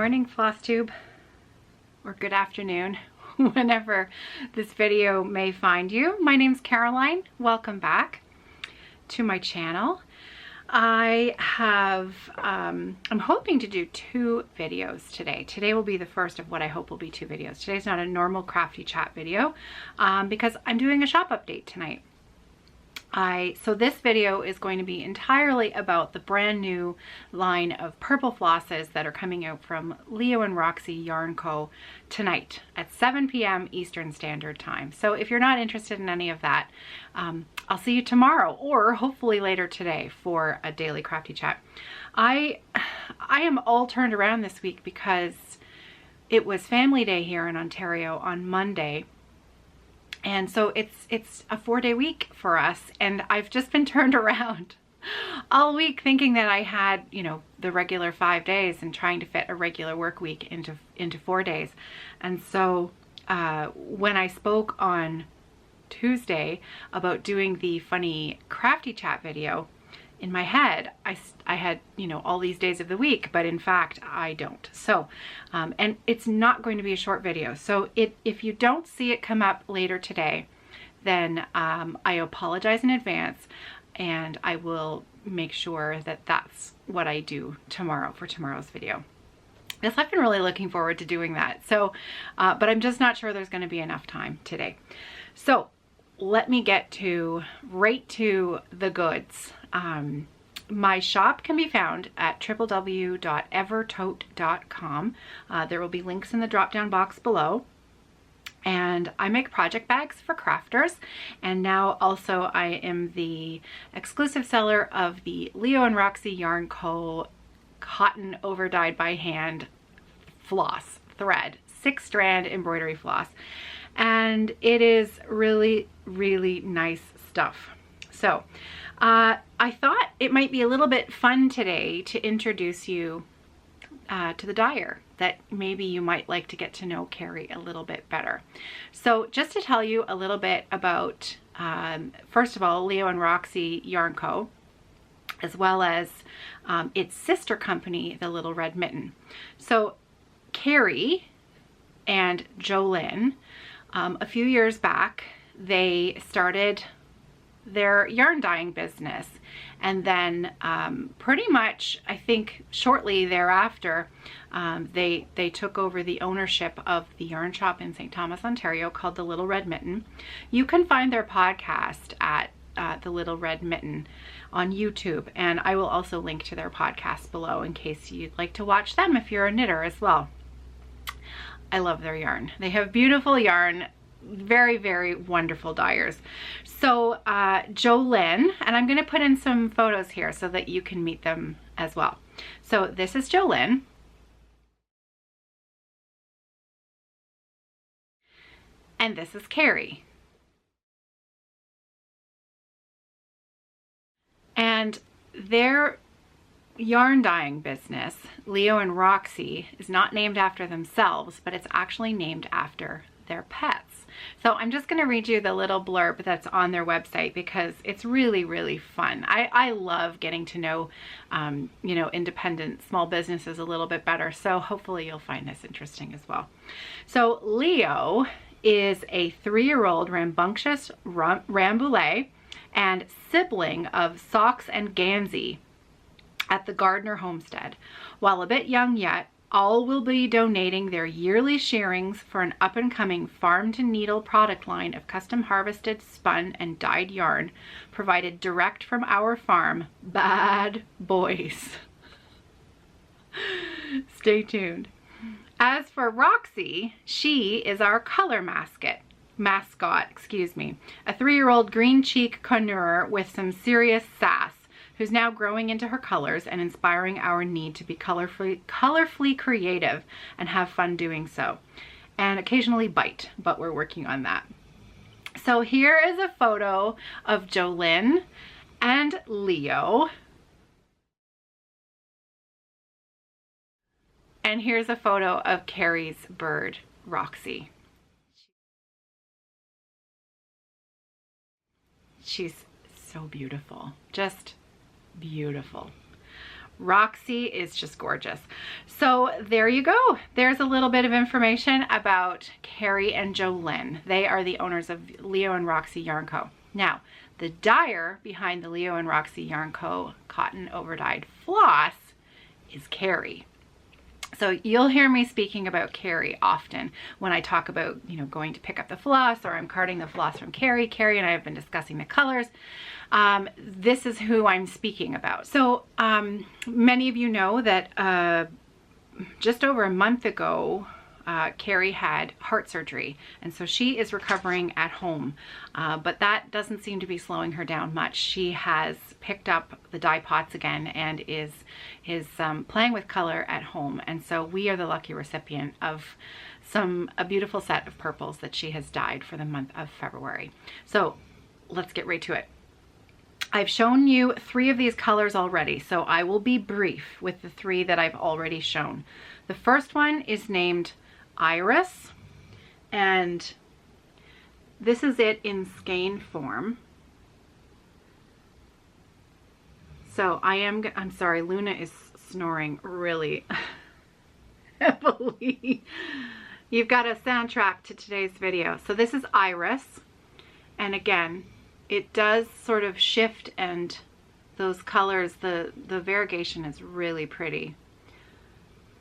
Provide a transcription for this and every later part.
morning, Floss Tube, or good afternoon, whenever this video may find you. My name's Caroline. Welcome back to my channel. I'm hoping to do 2 videos today. Today will be the first of what I hope will be 2 videos. Today's not a normal crafty chat video because I'm doing a shop update tonight. So this video is going to be entirely about the brand new line of purple flosses that are coming out from Leo&Roxy Yarn Co. tonight at 7 p.m. Eastern Standard Time. So if you're not interested in any of that, I'll see you tomorrow or hopefully later today for a daily crafty chat. I am all turned around this week because it was Family Day here in Ontario on Monday. And so it's a 4-day week for us, and I've just been turned around all week thinking that I had, you know, the regular 5 days and trying to fit a regular work week into 4 days. And so when I spoke on Tuesday about doing the funny crafty chat video, in my head, I had, you know, all these days of the week, but in fact, I don't. So, and it's not going to be a short video. So if you don't see it come up later today, then I apologize in advance, and I will make sure that that's what I do tomorrow for tomorrow's video. Yes, I've been really looking forward to doing that. So, but I'm just not sure there's going to be enough time today. So let me get right to the goods. My shop can be found at www.evertote.com. There will be links in the drop down box below. And I make project bags for crafters. And now also I am the exclusive seller of the Leo&Roxy Yarn Co. Cotton Overdyed by Hand Floss thread, 6-strand embroidery floss. And it is really, really nice stuff. So I thought it might be a little bit fun today to introduce you to the dyer that maybe you might like to get to know Kerri a little bit better. So just to tell you a little bit about, first of all, Leo&Roxy Yarn Co., as well as its sister company, the Little Red Mitten. So Kerri and Jolyn, a few years back, they started their yarn dyeing business, and then pretty much I think shortly thereafter they took over the ownership of the yarn shop in St. Thomas, Ontario called the Little Red Mitten. You can find their podcast at the Little Red Mitten on YouTube, and I will also link to their podcast below in case you'd like to watch them if you're a knitter as well. I love their yarn. They have beautiful yarn, very, very wonderful dyers. So Jolyn, and I'm going to put in some photos here so that you can meet them as well. So this is Jolyn. And this is Kerri. And their yarn dyeing business, Leo&Roxy, is not named after themselves, but it's actually named after their pets. So I'm just going to read you the little blurb that's on their website because it's really, really fun. I love getting to know, you know, independent small businesses a little bit better. So hopefully you'll find this interesting as well. So Leo is a 3-year-old rambunctious Rambouillet and sibling of Socks and Gansey at the Gardner homestead. While a bit young yet, all will be donating their yearly shearings for an up-and-coming farm-to-needle product line of custom harvested, spun, and dyed yarn provided direct from our farm. Bad boys. Stay tuned. As for Roxy, she is our color mascot, a 3-year-old green cheek connoisseur with some serious sass, who's now growing into her colors and inspiring our need to be colorfully creative and have fun doing so. And occasionally bite, but we're working on that. So here is a photo of Jolyn and Leo. And here's a photo of Kerri's bird, Roxy. She's so beautiful, just beautiful. Roxy is just gorgeous. So there you go. There's a little bit of information about Kerri and Jolyn. They are the owners of Leo&Roxy Yarn Co. Now, the dyer behind the Leo&Roxy Yarn Co. Cotton Overdyed Floss is Kerri. So you'll hear me speaking about Kerri often when I talk about, you know, going to pick up the floss, or I'm carting the floss from Kerri. Kerri and I have been discussing the colors. This is who I'm speaking about. So many of you know that just over a month ago, Kerri had heart surgery, and so she is recovering at home, but that doesn't seem to be slowing her down much. She has picked up the dye pots again and is playing with color at home, and so we are the lucky recipient of a beautiful set of purples that she has dyed for the month of February. So let's get right to it. I've shown you 3 of these colors already, so I will be brief with the 3 that I've already shown. The first one is named Iris, and this is it in skein form. So I'm sorry, Luna is snoring really heavily. You've got a soundtrack to today's video. So this is Iris, and again, it does sort of shift, and those colors, the variegation is really pretty.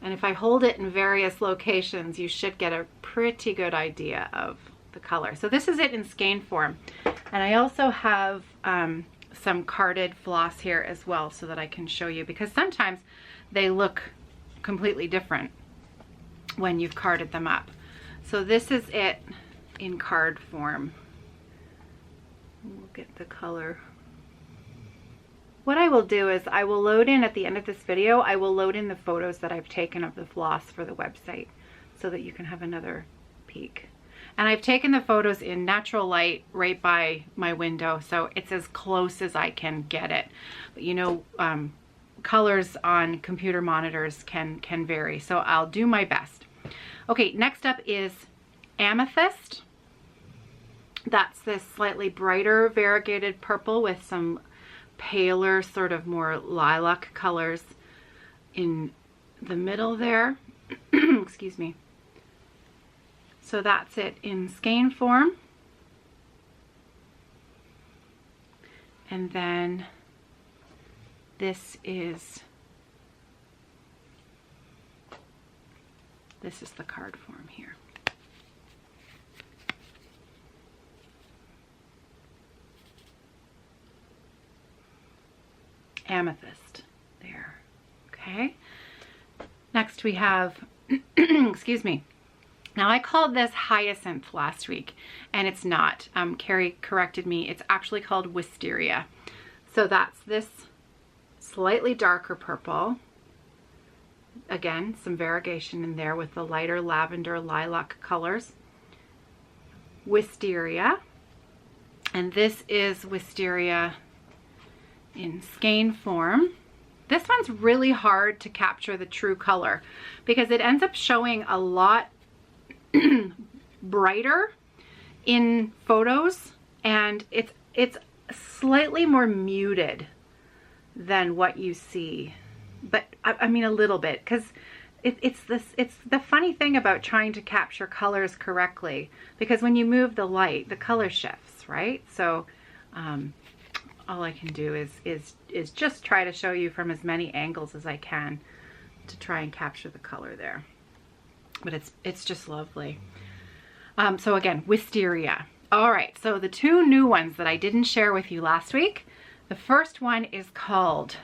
And if I hold it in various locations, you should get a pretty good idea of the color. So this is it in skein form. And I also have some carded floss here as well, so that I can show you, because sometimes they look completely different when you've carded them up. So this is it in card form. We'll get the color. What I will do is I will load in, at the end of this video, I will load in the photos that I've taken of the floss for the website so that you can have another peek. And I've taken the photos in natural light right by my window, so it's as close as I can get it. But you know, colors on computer monitors can vary, so I'll do my best. Okay, next up is Amethyst. That's this slightly brighter variegated purple with some paler, sort of more lilac colors in the middle there. Excuse me. So that's it in skein form. And then this is the card form here. Amethyst there. Okay. Next we have, excuse me. Now I called this Hyacinth last week, and it's not. Kerri corrected me. It's actually called Wisteria. So that's this slightly darker purple. Again, some variegation in there with the lighter lavender lilac colors. Wisteria. And this is Wisteria in skein form. This one's really hard to capture the true color because it ends up showing a lot brighter in photos, and it's slightly more muted than what you see, but I mean a little bit, because it's the funny thing about trying to capture colors correctly, because when you move the light, the color shifts, right? So all I can do is just try to show you from as many angles as I can to try and capture the color there. But it's just lovely. So again, Wisteria. All right, so the 2 new ones that I didn't share with you last week. The first one is called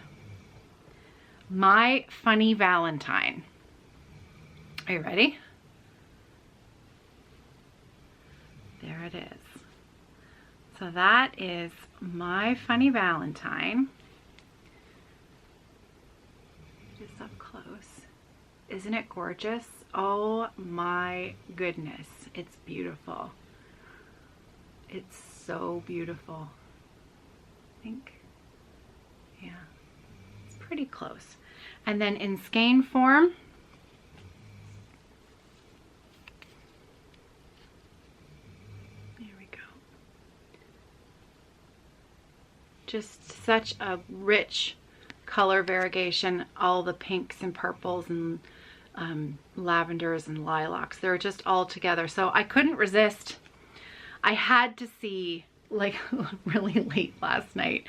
My Funny Valentine. Are you ready? There it is. So that is My Funny Valentine. Just up close. Isn't it gorgeous? Oh my goodness, it's beautiful. It's so beautiful. I think, yeah, it's pretty close. And then in skein form, there we go. Just such a rich color variegation, all the pinks and purples and lavenders and lilacs. They're just all together. So I couldn't resist. I had to see, like, really late last night,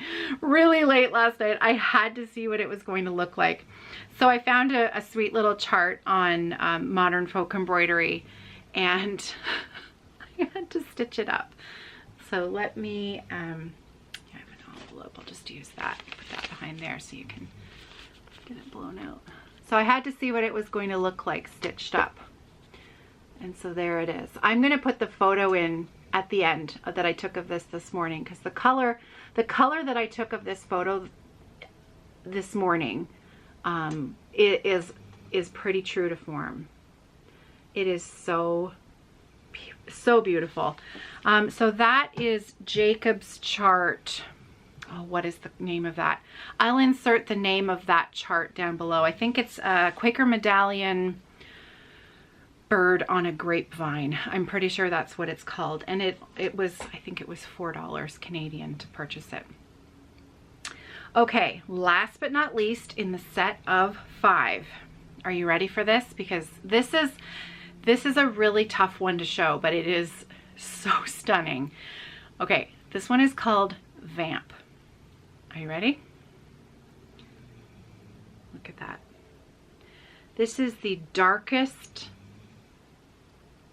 I had to see what it was going to look like. So I found a sweet little chart on Modern Folk Embroidery, and I had to stitch it up. So let me, I have an envelope, I'll just use that, put that behind there so you can get it blown out. So I had to see what it was going to look like stitched up. And so there it is. I'm going to put the photo in at the end that I took of this morning, because the color that I took of this photo this morning, it is pretty true to form. It is so beautiful. So that is Jacob's chart. Oh, what is the name of that? I'll insert the name of that chart down below. I think it's a Quaker Medallion bird on a grapevine. I'm pretty sure that's what it's called. And it was, I think it was $4 Canadian to purchase it. Okay, last but not least, in the set of 5. Are you ready for this? Because this is a really tough one to show, but it is so stunning. Okay, this one is called Vamp. Are you ready? Look at that. This is the darkest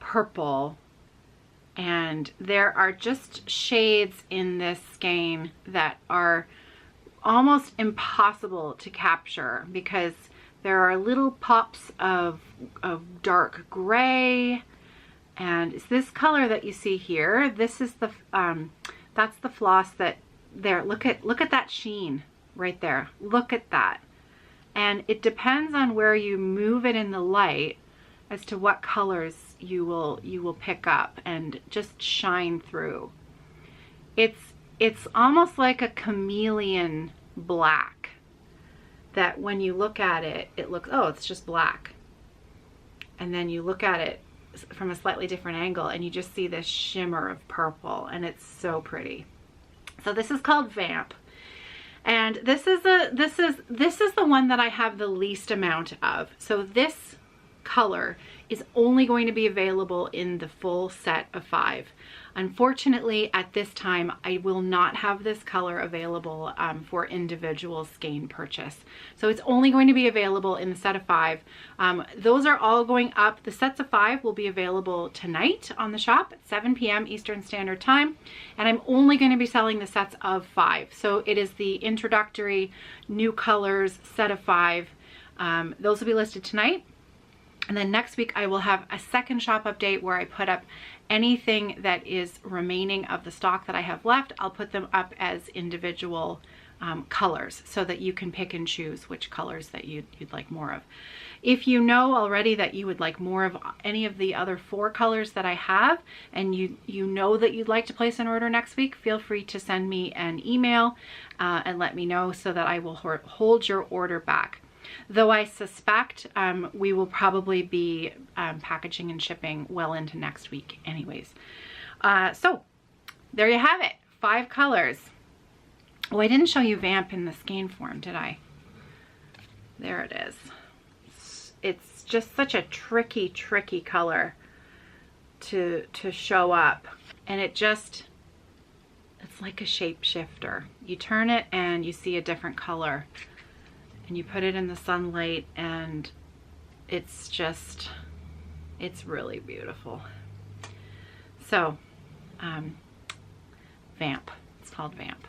purple, and there are just shades in this skein that are almost impossible to capture, because there are little pops of dark gray, and it's this color that you see here. This is the that's the floss that there. Look at that sheen right there. Look at that. And it depends on where you move it in the light as to what colors you will pick up and just shine through. It's almost like a chameleon black, that when you look at it, it looks, oh, it's just black. And then you look at it from a slightly different angle and you just see this shimmer of purple, and it's so pretty. So this is called Vamp. And this is the one that I have the least amount of. So this color is only going to be available in the full set of 5. Unfortunately, at this time, I will not have this color available for individual skein purchase. So it's only going to be available in the set of 5. Those are all going up. The sets of 5 will be available tonight on the shop at 7 p.m. Eastern Standard Time. And I'm only going to be selling the sets of 5. So it is the introductory new colors set of 5. Those will be listed tonight. And then next week I will have a second shop update where I put up anything that is remaining of the stock that I have left. I'll put them up as individual colors so that you can pick and choose which colors that you'd like more of. If you know already that you would like more of any of the other 4 colors that I have, and you know that you'd like to place an order next week, feel free to send me an email and let me know so that I will hold your order back. Though I suspect we will probably be packaging and shipping well into next week anyways. So there you have it, 5 colors. Oh, I didn't show you Vamp in the skein form, did I? There it is. It's just such a tricky color to show up. And it's like a shapeshifter. You turn it and you see a different color. And you put it in the sunlight and it's really beautiful. So, Vamp, it's called Vamp.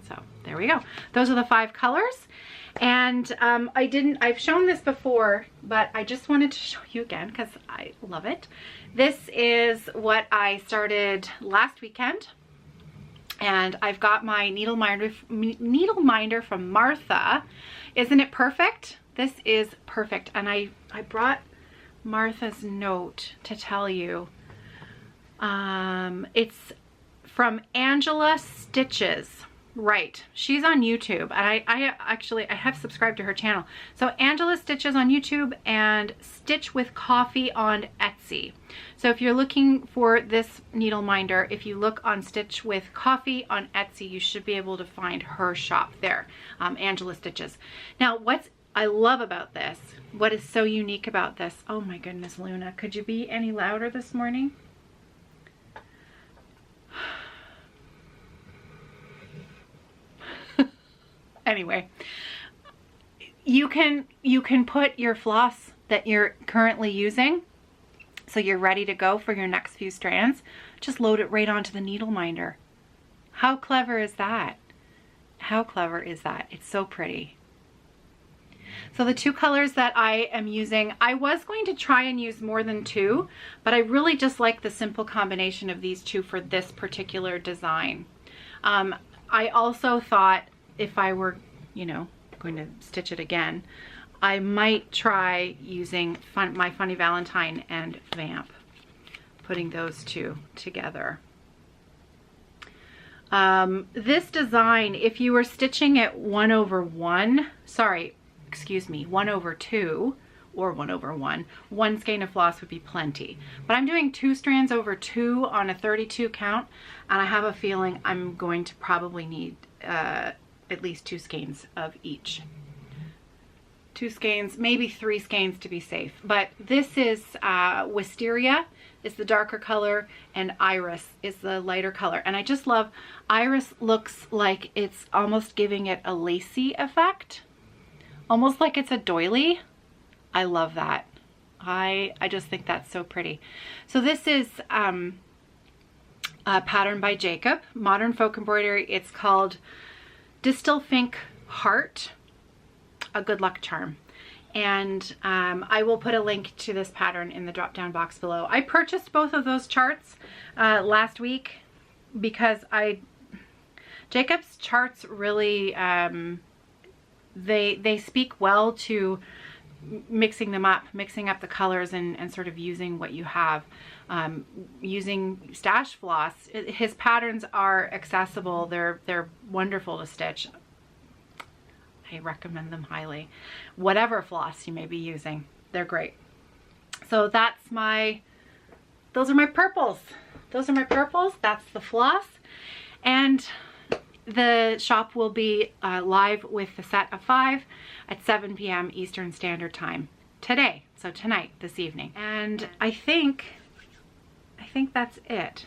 So there we go. Those are the 5 colors. And I've shown this before, but I just wanted to show you again because I love it. This is what I started last weekend. And I've got my needle minder from Martha. Isn't it perfect? This is perfect. And I brought Martha's note to tell you. It's from Angela Stitches. Right. She's on YouTube, and I have subscribed to her channel. So Angela Stitches on YouTube and Stitch with Coffee on Etsy. So if you're looking for this needle minder, if you look on Stitch with Coffee on Etsy, you should be able to find her shop there, Angela Stitches. Now, what I love about this, what is so unique about this, oh my goodness, Luna, could you be any louder this morning? Anyway, you can put your floss that you're currently using, so you're ready to go for your next few strands, just load it right onto the needle minder. How clever is that? How clever is that? It's so pretty. So the two colors that I am using, I was going to try and use more than two, but I really just like the simple combination of these two for this particular design. I also thought, if I were, you know, going to stitch it again, I might try using my Funny Valentine and Vamp, putting those two together. This design, if you were stitching it 1/1, sorry, excuse me, 1/2 or 1/1, one skein of floss would be plenty. But I'm doing 2 strands over 2 on a 32 count, and I have a feeling I'm going to probably need at least 2 skeins of each. 2 skeins, maybe 3 skeins to be safe. But this is Wisteria is the darker color, and Iris is the lighter color. And I just love, Iris looks like it's almost giving it a lacy effect, almost like it's a doily. I love that. I just think that's so pretty. So this is a pattern by Jacob, Modern Folk Embroidery. It's called Distil Fink Heart, a good luck charm. And I will put a link to this pattern in the drop down box below. I purchased both of those charts last week because Jacob's charts really, they speak well to mixing them up, mixing up the colors and sort of using what you have. Using stash floss, his patterns are accessible. They're wonderful to stitch. I recommend them highly. Whatever floss you may be using, they're great. So that's those are my purples. Those are my purples. That's the floss. And the shop will be live with the set of 5 at 7 p.m. Eastern Standard Time today. So tonight, this evening. And I think that's it.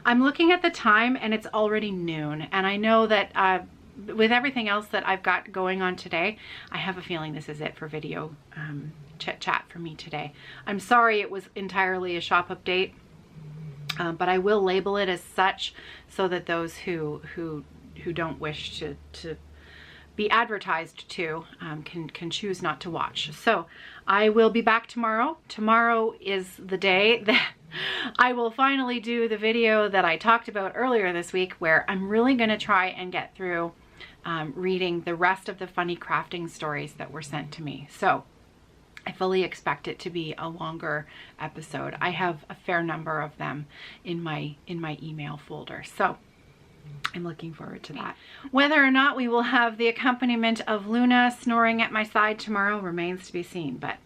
I'm looking at the time and it's already noon, and I know that with everything else that I've got going on today, I have a feeling this is it for video chit chat for me today. I'm sorry it was entirely a shop update, but I will label it as such so that those who don't wish to be advertised to can choose not to watch. So I will be back tomorrow. Tomorrow is the day that I will finally do the video that I talked about earlier this week, where I'm really going to try and get through reading the rest of the funny crafting stories that were sent to me. So I fully expect it to be a longer episode. I have a fair number of them in my email folder. So I'm looking forward to that. Whether or not we will have the accompaniment of Luna snoring at my side tomorrow remains to be seen, but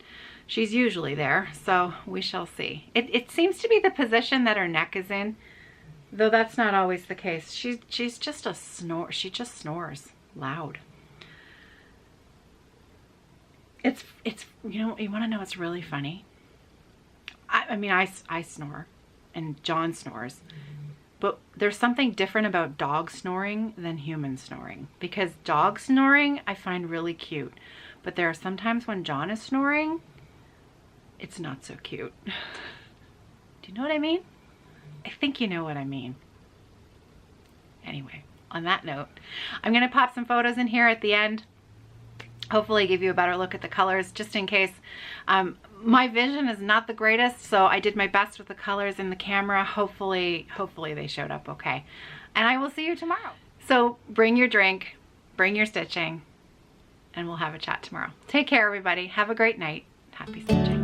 she's usually there, so we shall see. It seems to be the position that her neck is in, though that's not always the case. She's just a snore. She just snores loud. It's you know, you want to know what's really funny? I mean, I snore, and John snores. But there's something different about dog snoring than human snoring, because dog snoring I find really cute, but there are some times when John is snoring, it's not so cute. Do you know what I mean? I think you know what I mean. Anyway, on that note, I'm going to pop some photos in here at the end. Hopefully give you a better look at the colors, just in case. My vision is not the greatest, so I did my best with the colors in the camera. Hopefully they showed up okay. And I will see you tomorrow. So bring your drink, bring your stitching, and we'll have a chat tomorrow. Take care, everybody. Have a great night. Happy stitching.